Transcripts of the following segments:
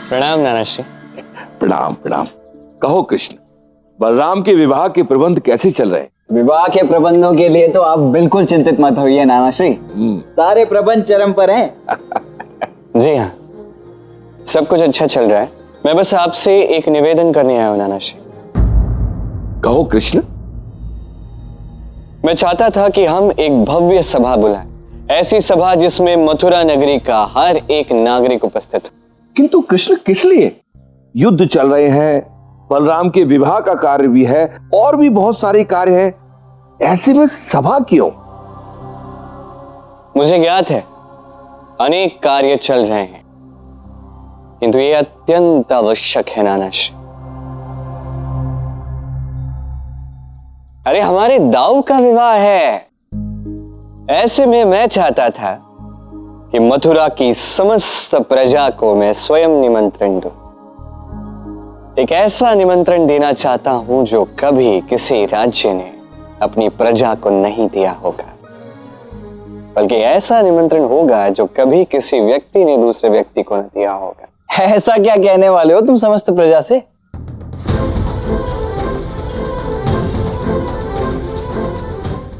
प्रणाम नानाश्री। प्रणाम प्रणाम। कहो कृष्ण, बलराम के विवाह के प्रबंध कैसे चल रहे हैं? विवाह के प्रबंधों के लिए तो आप बिल्कुल चिंतित मत होइए नानाश्री, सारे प्रबंध चरम पर हैं। जी हाँ, सब कुछ अच्छा चल रहा है। मैं बस आपसे एक निवेदन करने आया हूं नानाश्री। कहो कृष्ण। मैं चाहता था कि हम एक भव्य सभा बुलाएं, ऐसी सभा जिसमें मथुरा नगरी का हर एक नागरिक उपस्थित हो। किंतु कृष्ण किस लिए? युद्ध चल रहे हैं, बलराम के विवाह का कार्य भी है और भी बहुत सारे कार्य हैं, ऐसे में सभा क्यों? मुझे ज्ञात है अनेक कार्य चल रहे हैं, किंतु ये अत्यंत आवश्यक है नानाश्री। अरे हमारे दाऊ का विवाह है। ऐसे में मैं चाहता था कि मथुरा की समस्त प्रजा को मैं स्वयं निमंत्रण दूं। एक ऐसा निमंत्रण देना चाहता हूं जो कभी किसी राज्य ने अपनी प्रजा को नहीं दिया होगा, बल्कि ऐसा निमंत्रण होगा जो कभी किसी व्यक्ति ने दूसरे व्यक्ति को न दिया होगा। ऐसा क्या कहने वाले हो तुम समस्त प्रजा से?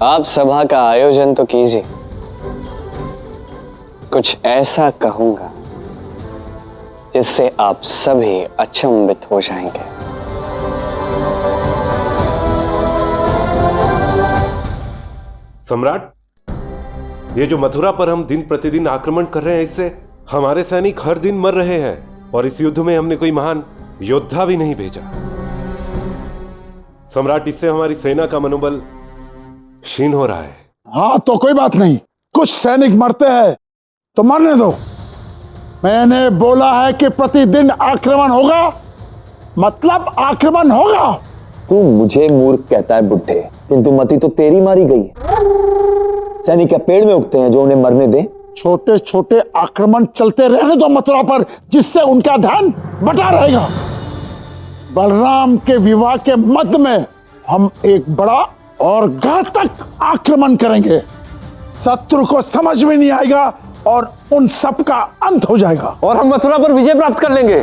आप सभा का आयोजन तो कीजिए। कुछ ऐसा कहूंगा जिससे आप सभी अचंभित हो जाएंगे। सम्राट, ये जो मथुरा पर हम दिन प्रतिदिन आक्रमण कर रहे हैं, इससे हमारे सैनिक हर दिन मर रहे हैं और इस युद्ध में हमने कोई महान योद्धा भी नहीं भेजा। सम्राट, इससे हमारी सेना का मनोबल क्षीण हो रहा है। हाँ तो कोई बात नहीं, कुछ सैनिक मरते हैं तो मरने दो। मैंने बोला है कि प्रतिदिन आक्रमण होगा, मतलब आक्रमण होगा। तू मुझे मूर्ख कहता है बुड्ढे, किंतु मती तो तेरी मारी गई। सैनिक क्या पेड़ में उगते हैं जो उन्हें मरने दे? छोटे छोटे आक्रमण चलते रहने दो मथुरा पर, जिससे उनका ध्यान बटा रहेगा। बलराम के विवाह के मध्य में हम एक बड़ा और घातक आक्रमण करेंगे। शत्रु को समझ में नहीं आएगा और उन सब का अंत हो जाएगा और हम मथुरा पर विजय प्राप्त कर लेंगे।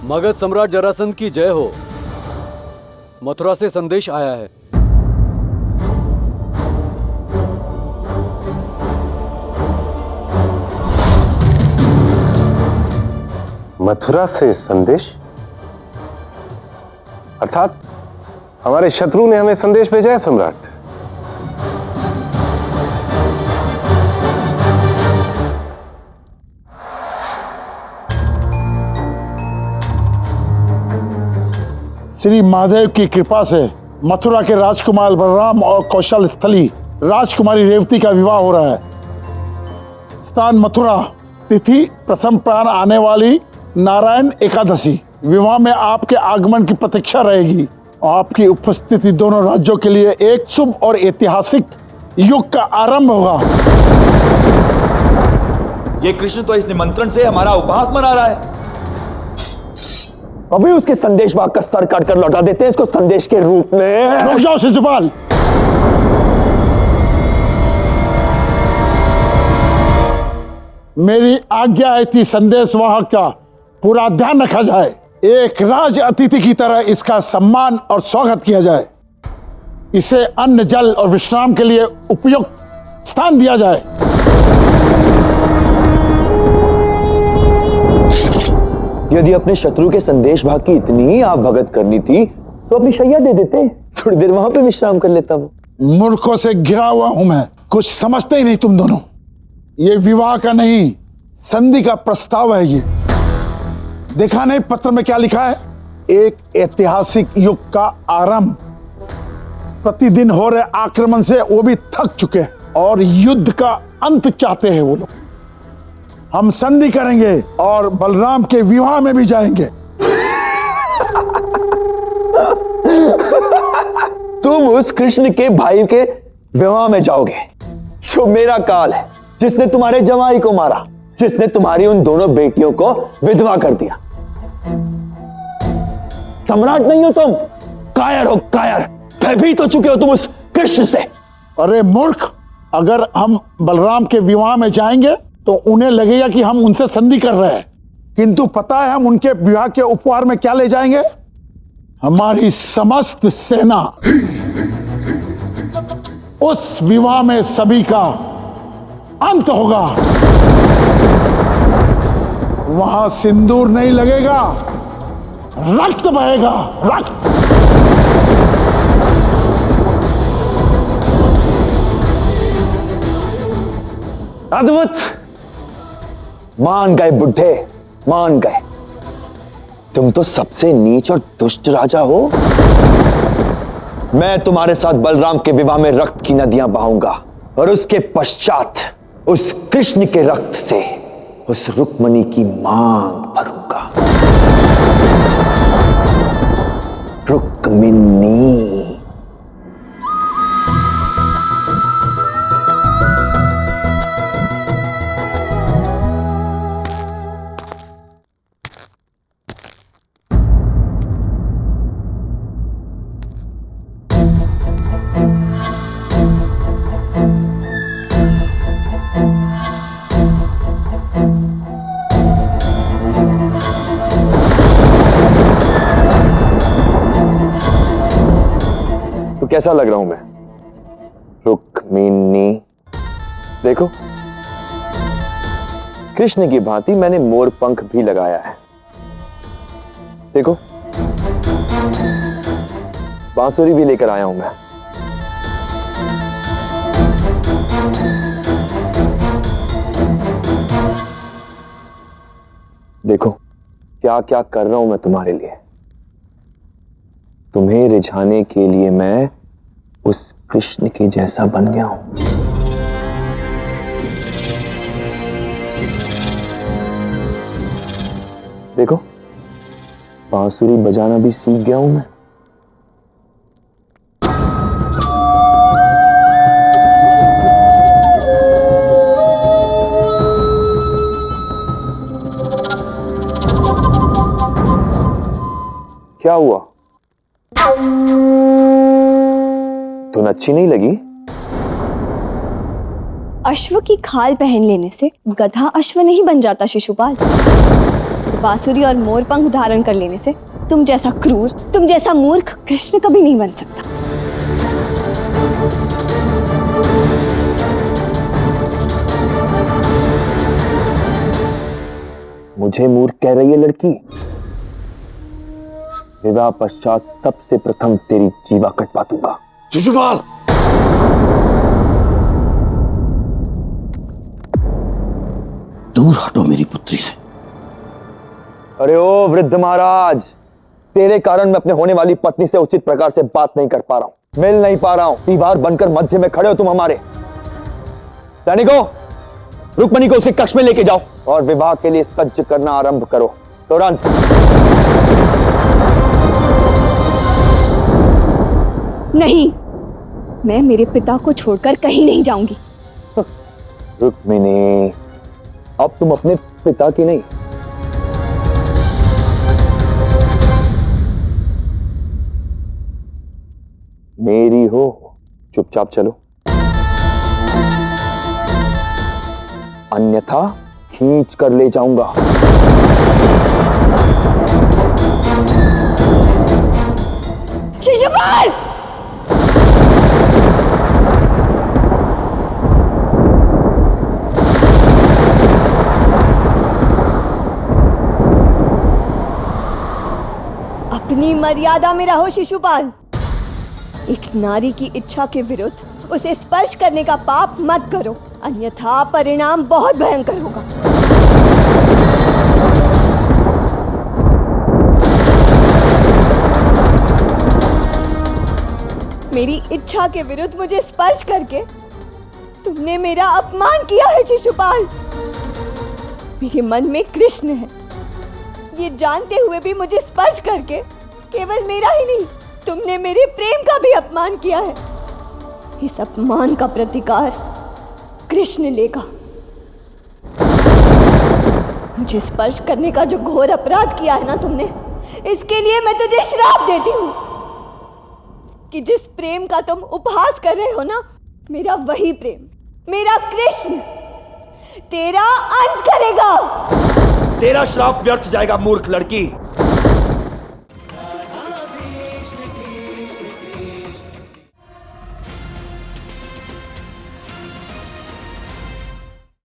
मगध सम्राट जरासंध की जय हो। मथुरा से संदेश आया है। मथुरा से संदेश? अर्थात हमारे शत्रु ने हमें संदेश भेजा है सम्राट। श्री महादेव की कृपा से मथुरा के राजकुमार बलराम और कौशल स्थली राजकुमारी रेवती का विवाह हो रहा है। स्थान मथुरा, तिथि प्रथम प्राण आने वाली नारायण एकादशी। विवाह में आपके आगमन की प्रतीक्षा रहेगी। आपकी उपस्थिति दोनों राज्यों के लिए एक शुभ और ऐतिहासिक युग का आरंभ होगा। ये कृष्ण तो इस निमंत्रण से हमारा उपहास मना रहा है। अभी उसके संदेश वाहक का सर काटकर लौटा देते हैं इसको संदेश के रूप में। रुक जाओ शिशुपाल। मेरी आज्ञा है कि संदेश वाहक का पूरा ध्यान रखा जाए। एक राज अतिथि की तरह इसका सम्मान और स्वागत किया जाए। इसे अन्न, जल और विश्राम के लिए उपयुक्त स्थान दिया जाए। यदि अपने शत्रु के संदेश भाग की इतनी ही आप भगत करनी थी तो अपनी शैया दे देते, थोड़ी देर वहां पे विश्राम कर लेता हूं। मूर्खों से घिरा हुआ हूं मैं, कुछ समझते ही नहीं तुम दोनों। ये विवाह का नहीं, संधि का प्रस्ताव है। ये देखा नहीं पत्र में क्या लिखा है? एक ऐतिहासिक युग का आरंभ। प्रतिदिन हो रहे आक्रमण से वो भी थक चुके हैं और युद्ध का अंत चाहते हैं वो लोग। हम संधि करेंगे और बलराम के विवाह में भी जाएंगे। तुम उस कृष्ण के भाई के विवाह में जाओगे जो मेरा काल है, जिसने तुम्हारे जमाई को मारा, जिसने तुम्हारी उन दोनों बेटियों को विधवा कर दिया। सम्राट नहीं हो तुम, कायर हो कायर। भयभीत हो चुके हो तुम उस कृष्ण से। अरे मूर्ख, अगर हम बलराम के विवाह में जाएंगे तो उन्हें लगेगा कि हम उनसे संधि कर रहे हैं, किंतु पता है हम उनके विवाह के उपहार में क्या ले जाएंगे? हमारी समस्त सेना। उस विवाह में सभी का अंत होगा। वहां सिंदूर नहीं लगेगा, रक्त बहेगा, रक्त। अद्भुत! मान गए बुढ़े, मान गए। तुम तो सबसे नीच और दुष्ट राजा हो। मैं तुम्हारे साथ बलराम के विवाह में रक्त की नदियां बहाऊंगा और उसके पश्चात उस कृष्ण के रक्त से उस रुक्मणी की मांग भरूंगा। रुक्मिणी। तो कैसा लग रहा हूं मैं? रुक्मिणी। देखो, कृष्ण की भांति मैंने मोर पंख भी लगाया है। देखो, बांसुरी भी लेकर आया हूं मैं। देखो क्या क्या कर रहा हूं मैं तुम्हारे लिए। तुम्हें रिझाने के लिए मैं उस कृष्ण के जैसा बन गया हूं। देखो, बांसुरी बजाना भी सीख गया हूं मैं। क्या हुआ? धुन अच्छी नहीं लगी? अश्व की खाल पहन लेने से गधा अश्व नहीं बन जाता शिशुपाल। बांसुरी और मोर पंख धारण कर लेने से तुम जैसा क्रूर, तुम जैसा मूर्ख कृष्ण कभी नहीं बन सकता। मुझे मूर्ख कह रही है लड़की? विवाह पश्चात सबसे प्रथम तेरी जीवा कटवा दूंगा। शिशुपाल! दूर हटो मेरी पुत्री से। अरे ओ वृद्ध महाराज, तेरे कारण मैं अपने होने वाली पत्नी से उचित प्रकार से बात नहीं कर पा रहा हूं, मिल नहीं पा रहा हूं। दीवार बनकर मध्य में खड़े हो तुम हमारे। सैनिकों, रुक्मणी को उसके कक्ष में लेके जाओ और विवाह के लिए सज्ज करना आरंभ करो तुरंत। नहीं, मैं मेरे पिता को छोड़कर कहीं नहीं जाऊंगी। रुक्मिणी, अब तुम अपने पिता की नहीं, मेरी हो। चुपचाप चलो, अन्यथा खींच कर ले जाऊंगा। शिशुपाल! अपनी मर्यादा में रहो शिशुपाल। एक नारी की इच्छा के विरुद्ध उसे स्पर्श करने का पाप मत करो, अन्यथा परिणाम बहुत भयंकर होगा। मेरी इच्छा के विरुद्ध मुझे स्पर्श करके तुमने मेरा अपमान किया है शिशुपाल। मेरे मन में कृष्ण है, ये जानते हुए भी मुझे स्पर्श करके केवल मेरा ही नहीं, तुमने मेरे प्रेम का भी अपमान किया है। इस अपमान का प्रतिकार कृष्ण लेगा। मुझे स्पर्श करने का जो घोर अपराध किया है ना तुमने, इसके लिए मैं तुझे श्राप देती हूं कि जिस प्रेम का तुम उपहास कर रहे हो ना, मेरा वही प्रेम, मेरा कृष्ण तेरा अंत करेगा। तेरा श्राप व्यर्थ जाएगा मूर्ख लड़की।